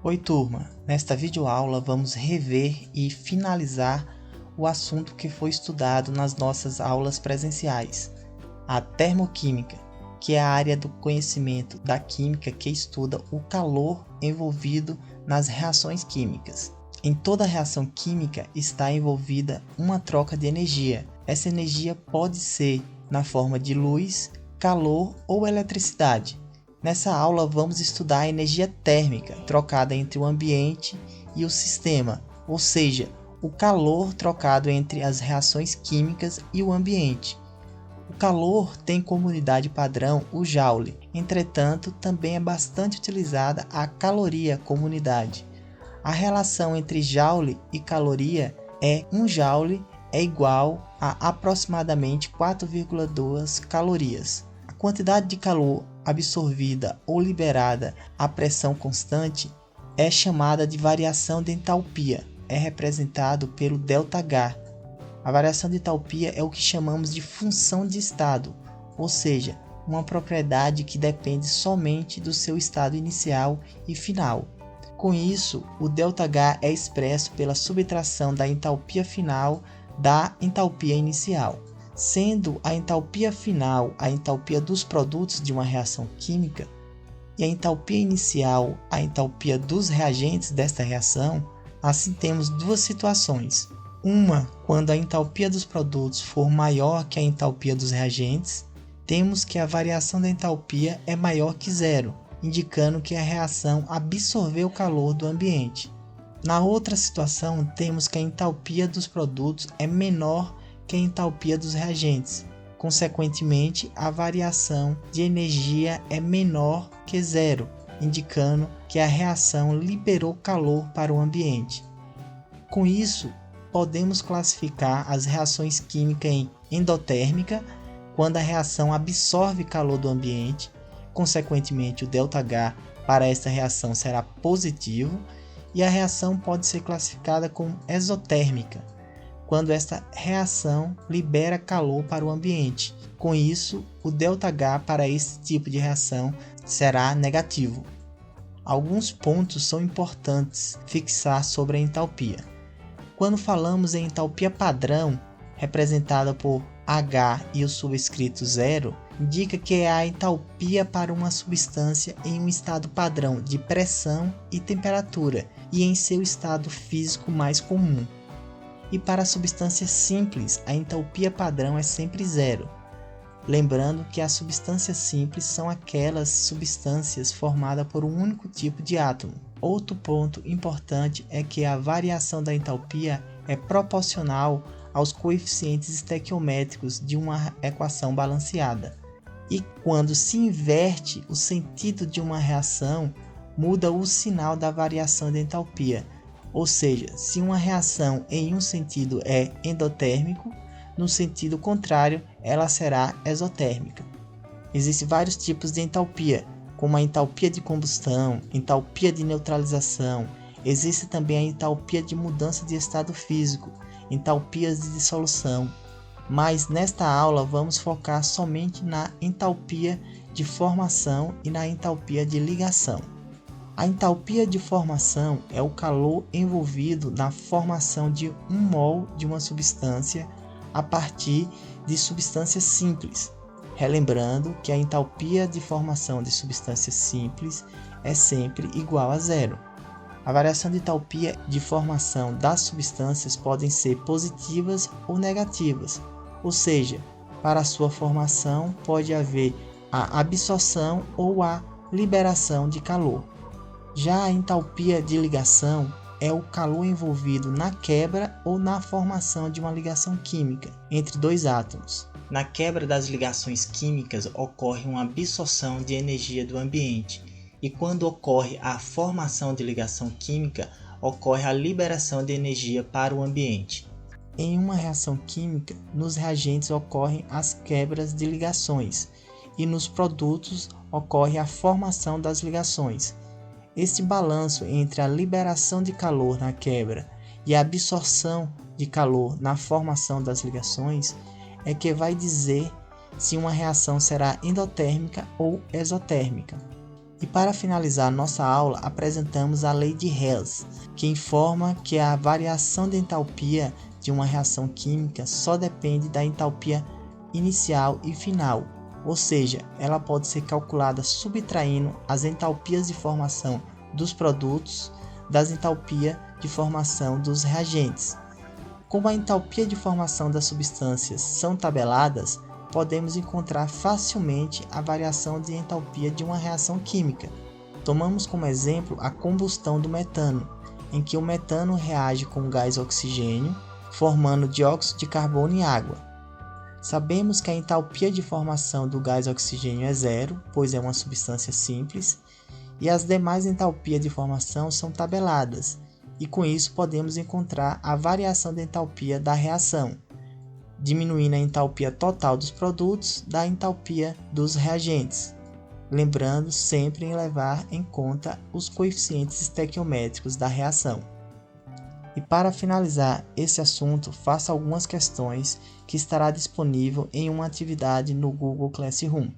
Oi turma, nesta videoaula vamos rever e finalizar o assunto que foi estudado nas nossas aulas presenciais, a termoquímica, que é a área do conhecimento da química que estuda o calor envolvido nas reações químicas. Em toda reação química está envolvida uma troca de energia. Essa energia pode ser na forma de luz, calor ou eletricidade. Nessa aula vamos estudar a energia térmica trocada entre o ambiente e o sistema, ou seja, o calor trocado entre as reações químicas e o ambiente. O calor tem como unidade padrão o joule, entretanto também é bastante utilizada a caloria como unidade. A relação entre joule e caloria é 1 joule é igual a aproximadamente 4,2 calorias. A quantidade de calor absorvida ou liberada a pressão constante é chamada de variação de entalpia, é representado pelo ΔH. A variação de entalpia é o que chamamos de função de estado, ou seja, uma propriedade que depende somente do seu estado inicial e final. Com isso, o ΔH é expresso pela subtração da entalpia final da entalpia inicial. Sendo a entalpia final a entalpia dos produtos de uma reação química e a entalpia inicial a entalpia dos reagentes desta reação, assim temos duas situações. Uma, quando a entalpia dos produtos for maior que a entalpia dos reagentes, temos que a variação da entalpia é maior que zero, indicando que a reação absorveu o calor do ambiente. Na outra situação, temos que a entalpia dos produtos é menor que a entalpia dos reagentes. Consequentemente, a variação de energia é menor que zero, indicando que a reação liberou calor para o ambiente. Com isso, podemos classificar as reações químicas em endotérmica, quando a reação absorve calor do ambiente, consequentemente o ΔH para esta reação será positivo, e a reação pode ser classificada como exotérmica, quando esta reação libera calor para o ambiente. Com isso, o ΔH para esse tipo de reação será negativo. Alguns pontos são importantes fixar sobre a entalpia. Quando falamos em entalpia padrão, representada por H e o subscrito 0, indica que é a entalpia para uma substância em um estado padrão de pressão e temperatura e em seu estado físico mais comum. E para substâncias simples, a entalpia padrão é sempre zero. Lembrando que as substâncias simples são aquelas substâncias formadas por um único tipo de átomo. Outro ponto importante é que a variação da entalpia é proporcional aos coeficientes estequiométricos de uma equação balanceada. E quando se inverte o sentido de uma reação, muda o sinal da variação da entalpia. Ou seja, se uma reação em um sentido é endotérmico, no sentido contrário, ela será exotérmica. Existem vários tipos de entalpia, como a entalpia de combustão, entalpia de neutralização. Existe também a entalpia de mudança de estado físico, entalpias de dissolução. Mas nesta aula vamos focar somente na entalpia de formação e na entalpia de ligação. A entalpia de formação é o calor envolvido na formação de 1 mol de uma substância a partir de substâncias simples. Relembrando que a entalpia de formação de substâncias simples é sempre igual a zero. A variação de entalpia de formação das substâncias podem ser positivas ou negativas, ou seja, para a sua formação pode haver a absorção ou a liberação de calor. Já a entalpia de ligação é o calor envolvido na quebra ou na formação de uma ligação química entre dois átomos. Na quebra das ligações químicas ocorre uma absorção de energia do ambiente, e quando ocorre a formação de ligação química, ocorre a liberação de energia para o ambiente. Em uma reação química, nos reagentes ocorrem as quebras de ligações, e nos produtos ocorre a formação das ligações. Este balanço entre a liberação de calor na quebra e a absorção de calor na formação das ligações é que vai dizer se uma reação será endotérmica ou exotérmica. E para finalizar nossa aula, apresentamos a lei de Hess, que informa que a variação de entalpia de uma reação química só depende da entalpia inicial e final, ou seja, ela pode ser calculada subtraindo as entalpias de formação dos produtos das entalpias de formação dos reagentes. Como a entalpia de formação das substâncias são tabeladas, podemos encontrar facilmente a variação de entalpia de uma reação química. Tomamos como exemplo a combustão do metano, em que o metano reage com o gás oxigênio, formando dióxido de carbono e água. Sabemos que a entalpia de formação do gás oxigênio é zero, pois é uma substância simples, e as demais entalpias de formação são tabeladas, e com isso podemos encontrar a variação de entalpia da reação, diminuindo a entalpia total dos produtos da entalpia dos reagentes, lembrando sempre em levar em conta os coeficientes estequiométricos da reação. E para finalizar esse assunto, faça algumas questões que estará disponível em uma atividade no Google Classroom.